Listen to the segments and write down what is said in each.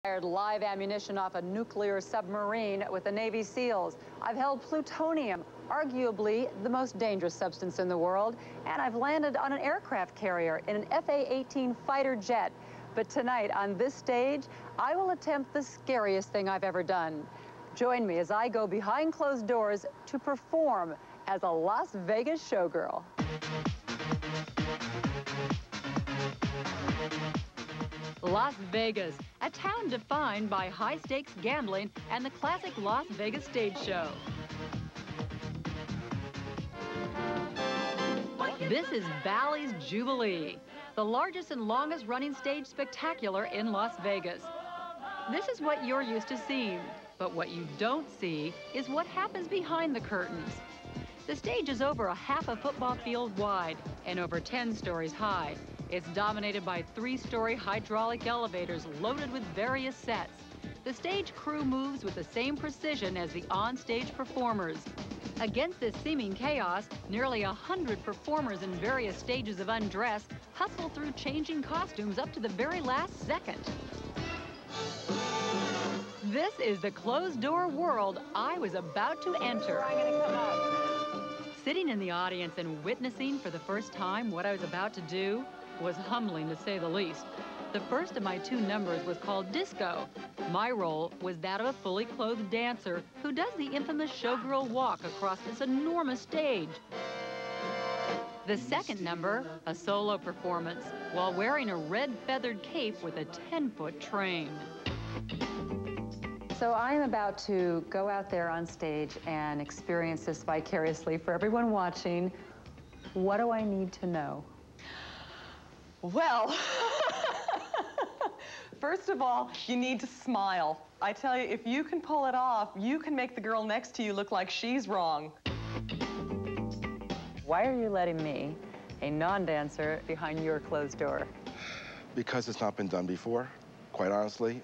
Fired live ammunition off a nuclear submarine with the Navy SEALs. I've held plutonium, arguably the most dangerous substance in the world, and I've landed on an aircraft carrier in an FA-18 fighter jet. But tonight, on this stage, I will attempt the scariest thing I've ever done. Join me as I go behind closed doors to perform as a Las Vegas showgirl. Las Vegas, a town defined by high-stakes gambling and the classic Las Vegas stage show. This is Bally's Jubilee, the largest and longest-running stage spectacular in Las Vegas. This is what you're used to seeing, but what you don't see is what happens behind the curtains. The stage is over a half a football field wide and over 10 stories high. It's dominated by 3-story hydraulic elevators loaded with various sets. The stage crew moves with the same precision as the on-stage performers. Against this seeming chaos, nearly 100 performers in various stages of undress hustle through changing costumes up to the very last second. This is the closed-door world I was about to enter. Sitting in the audience and witnessing for the first time what I was about to do was humbling, to say the least. The first of my 2 numbers was called Disco. My role was that of a fully clothed dancer who does the infamous showgirl walk across this enormous stage. The second number, a solo performance, while wearing a red feathered cape with a 10-foot train. So I'm about to go out there on stage and experience this vicariously for everyone watching. What do I need to know? Well, first of all, you need to smile. I tell you, if you can pull it off, you can make the girl next to you look like she's wrong. Why are you letting me, a non-dancer, behind your closed door? Because it's not been done before, quite honestly.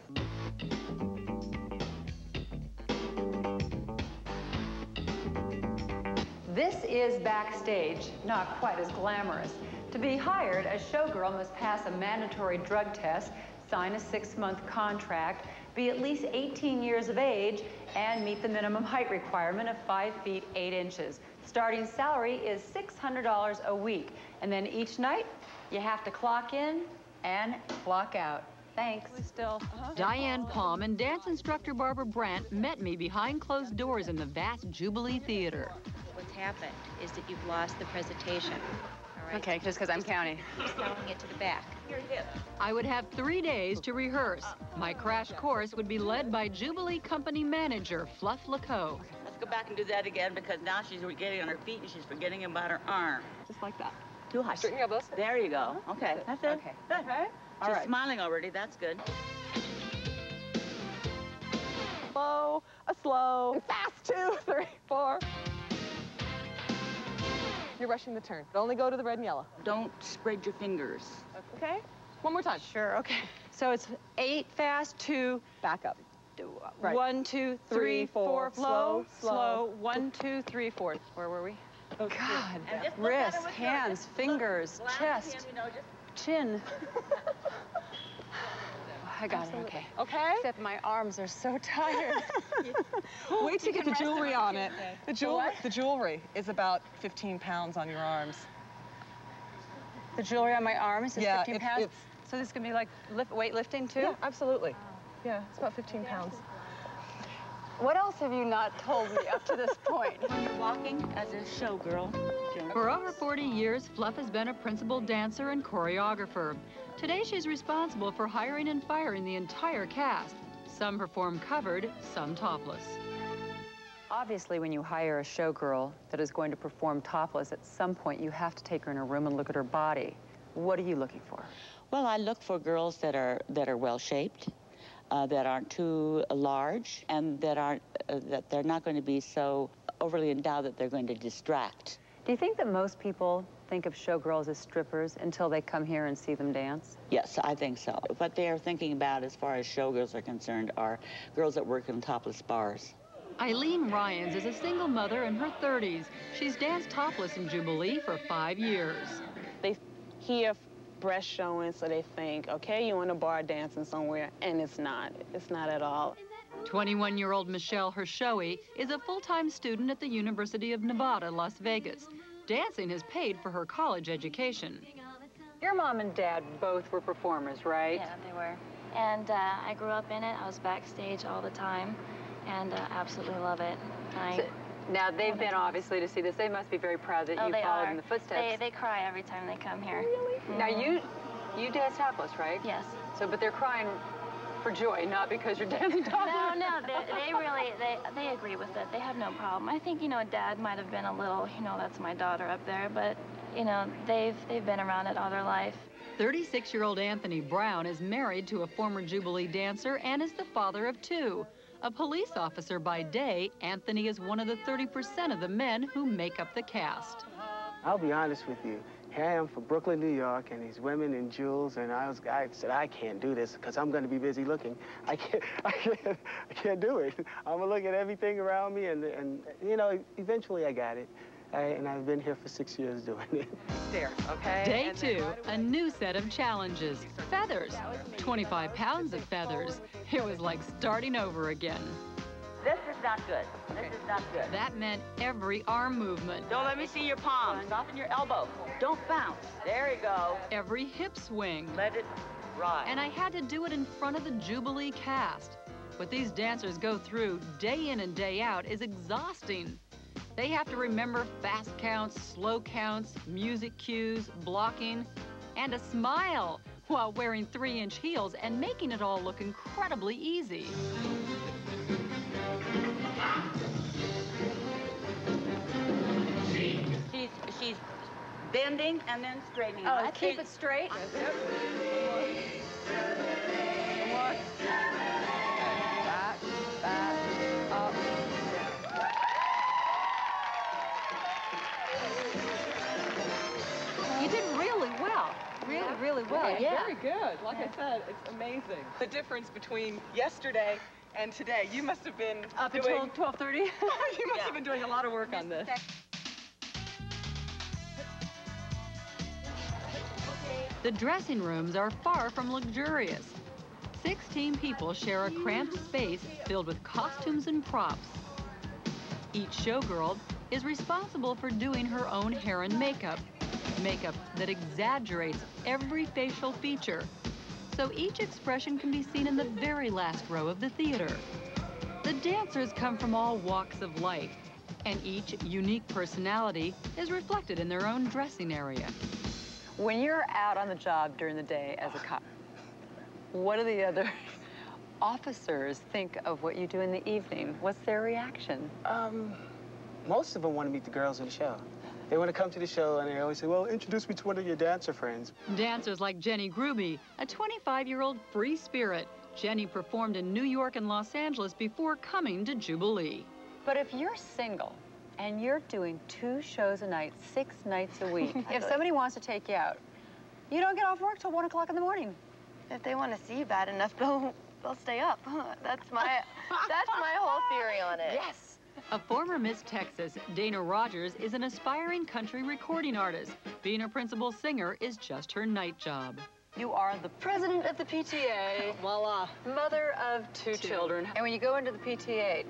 This is backstage, not quite as glamorous. To be hired, a showgirl must pass a mandatory drug test, sign a 6-month contract, be at least 18 years of age, and meet the minimum height requirement of 5 feet 8 inches. Starting salary is $600 a week. And then each night, you have to clock in and clock out. Thanks. Diane Palm and dance instructor Barbara Brandt met me behind closed doors in the vast Jubilee Theater. What's happened is that you've lost the presentation. All right? Okay, just because I'm counting. Just counting it to the back. I would have 3 days to rehearse. My crash course would be led by Jubilee Company manager Fluff LaCoe. Let's go back and do that again, because now she's getting on her feet and she's forgetting about her arm. Just like that. Too high. Straighten your elbows. There you go. Okay, that's it. Okay. Good. Okay. All She's right. smiling already. That's good. Slow, a slow, fast, 2, 3, 4. You're rushing the turn. Only go to the red and yellow. Don't spread your fingers. Okay? One more time. Sure, okay. So it's 8 fast, 2, Back up. Right. 1, 2, 3, 3, 4, 4, slow, slow. slow. 1, 2, 3, 4. Where were we? Okay. God, And just look at wrists, her with your- hands, just fingers, look, glance chest, at him, you know, just chin. I got it, okay. Okay? Except my arms are so tired. Wait till you get the jewelry on it. The what? jewelry is about 15 pounds on your arms. The jewelry on my arms is Yeah, 15 pounds? it's- So this is going to be like weightlifting, too? Yeah, absolutely. Yeah, it's about 15 pounds. What else have you not told me up to this point? when you're walking as a showgirl. For over 40 years, Fluff has been a principal dancer and choreographer. Today, she's responsible for hiring and firing the entire cast. Some perform covered, some topless. Obviously, when you hire a showgirl that is going to perform topless, at some point you have to take her in a room and look at her body. What are you looking for? Well, I look for girls that are well-shaped, that aren't too large, and that they're not going to be so overly endowed that they're going to distract. Do you think that most people think of showgirls as strippers until they come here and see them dance? Yes, I think so. What they are thinking about as far as showgirls are concerned are girls that work in topless bars. Eileen Ryans is a single mother in her 30s. She's danced topless in Jubilee for 5 years. They hear breast showing, so they think, okay, you in a bar dancing somewhere, and it's not. It's not at all. 21-year-old Michelle Hershoey is a full-time student at the University of Nevada, Las Vegas. Dancing has paid for her college education. Your mom and dad both were performers, right? Yeah, they were. And I grew up in it. I was backstage all the time, and absolutely love it. Now, they've been obviously to see this. They must be very proud that you followed in the footsteps. They cry every time they come here. Really? Mm-hmm. Now, you dance topless, right? Yes. So, but they're crying for joy, not because you're dancing topless. No, they agree with it. They have no problem. I think, Dad might have been a little, that's my daughter up there, but, they've been around it all their life. 36-year-old Anthony Brown is married to a former Jubilee dancer and is the father of 2. A police officer by day, Anthony is one of the 30% of the men who make up the cast. I'll be honest with you. Here I am from Brooklyn, New York, and these women in jewels, and I said, I can't do this because I'm going to be busy looking. I can't do it. I'm going to look at everything around me, and eventually I got it. And I've been here for 6 years doing it. There, okay? Day 2, a new set of challenges. Feathers. 25 pounds of feathers. It was like starting over again. This is not good. This is not good. That meant every arm movement. Don't let me see your palms. Soften your elbow. Don't bounce. There you go. Every hip swing. Let it ride. And I had to do it in front of the Jubilee cast. What these dancers go through day in and day out is exhausting. They have to remember fast counts, slow counts, music cues, blocking, and a smile while wearing 3-inch heels and making it all look incredibly easy. She's bending and then straightening. Oh, keep it straight. Yep. More. Back, up. You did really well. Really well. Yeah. Very good. Like I said, it's amazing. The difference between yesterday and today. You must have been up until 12:30. You must have been doing a lot of work on this. The dressing rooms are far from luxurious. 16 people share a cramped space filled with costumes and props. Each showgirl is responsible for doing her own hair and makeup that exaggerates every facial feature, so each expression can be seen in the very last row of the theater. The dancers come from all walks of life, and each unique personality is reflected in their own dressing area. When you're out on the job during the day as a cop, what do the other officers think of what you do in the evening? What's their reaction? Most of them want to meet the girls in the show. They want to come to the show, and they always say, well, introduce me to one of your dancer friends. Dancers like Jenny Gruby, a 25-year-old free spirit. Jenny performed in New York and Los Angeles before coming to Jubilee. But if you're single and you're doing 2 shows a night, 6 nights a week, if somebody wants to take you out, you don't get off work till 1 o'clock in the morning. If they want to see you bad enough, they'll stay up. That's my whole theory on it. Yes. A former Miss Texas, Dana Rogers, is an aspiring country recording artist. Being a principal singer is just her night job. You are the president of the PTA. Voila. Mother of 2 children. And when you go into the PTA,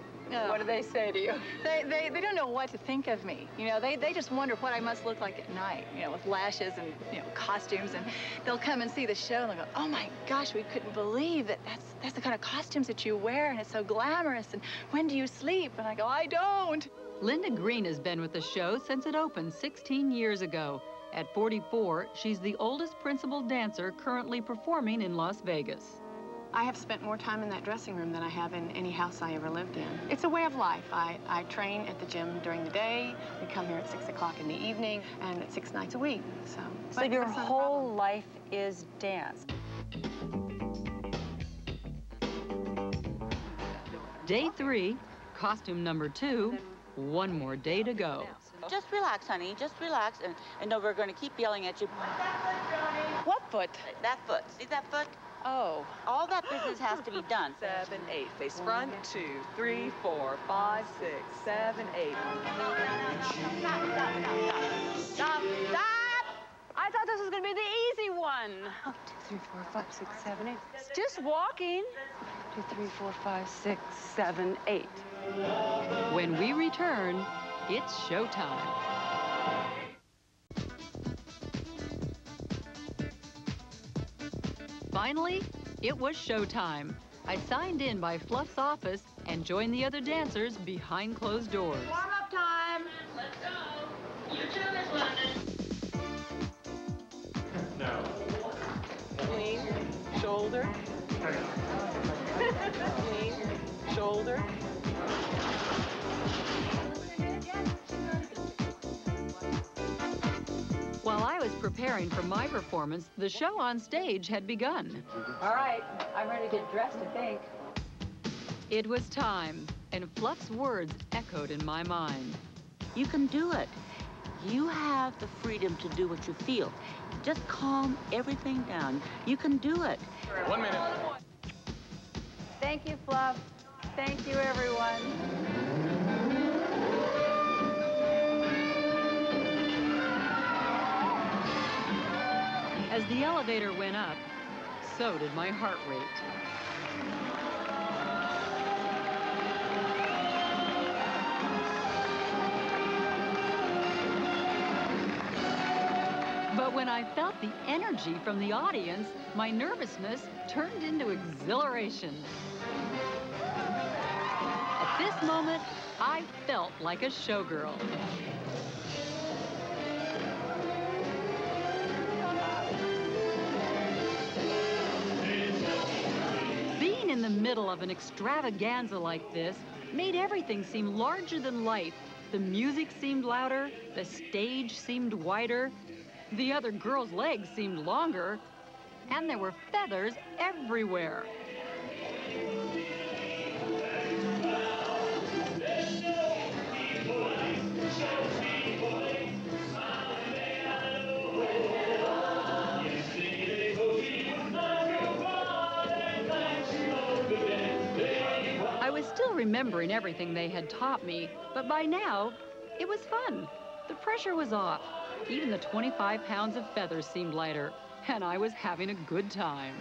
what do they say to you? They don't know what to think of me. They just wonder what I must look like at night, with lashes and, costumes. And they'll come and see the show and they'll go, oh my gosh, we couldn't believe that that's the kind of costumes that you wear, and it's so glamorous. And when do you sleep? And I go, I don't. Linda Green has been with the show since it opened 16 years ago. At 44, she's the oldest principal dancer currently performing in Las Vegas. I have spent more time in that dressing room than I have in any house I ever lived in. It's a way of life. I train at the gym during the day. We come here at 6 o'clock in the evening, and 6 nights a week. So your whole life is dance. Day 3, costume number 2, 1 more day to go. Just relax, honey. Just relax. And no, we're going to keep yelling at you. What foot? That foot. See that foot? Oh. All that business has to be done. 7, 8. Face front. 2, 3, 4, 5, 6, 7, 8. Stop. I I thought this was going to be the easy one. 1, 2, 3, 4, 5, 6, 7, 8. It's just walking. 2, 3, 4, 5, 6, 7, 8. When we return, it's showtime. Finally, it was showtime. I signed in by Fluff's office and joined the other dancers behind closed doors. Warm-up time. Let's go. You too, Miss Lunden. No. Clean, shoulder. Clean, shoulder. While I was preparing for my performance, the show on stage had begun. All right, I'm ready to get dressed, I think. It was time, and Fluff's words echoed in my mind. You can do it. You have the freedom to do what you feel. Just calm everything down. You can do it. 1 minute. Thank you, Fluff. Thank you, everyone. As the elevator went up, so did my heart rate. But when I felt the energy from the audience, my nervousness turned into exhilaration. At this moment, I felt like a showgirl. Being in the middle of an extravaganza like this made everything seem larger than life. The music seemed louder, the stage seemed wider, the other girls' legs seemed longer, and there were feathers everywhere. I was still remembering everything they had taught me, but by now, it was fun. The pressure was off. Even the 25 pounds of feathers seemed lighter, and I was having a good time.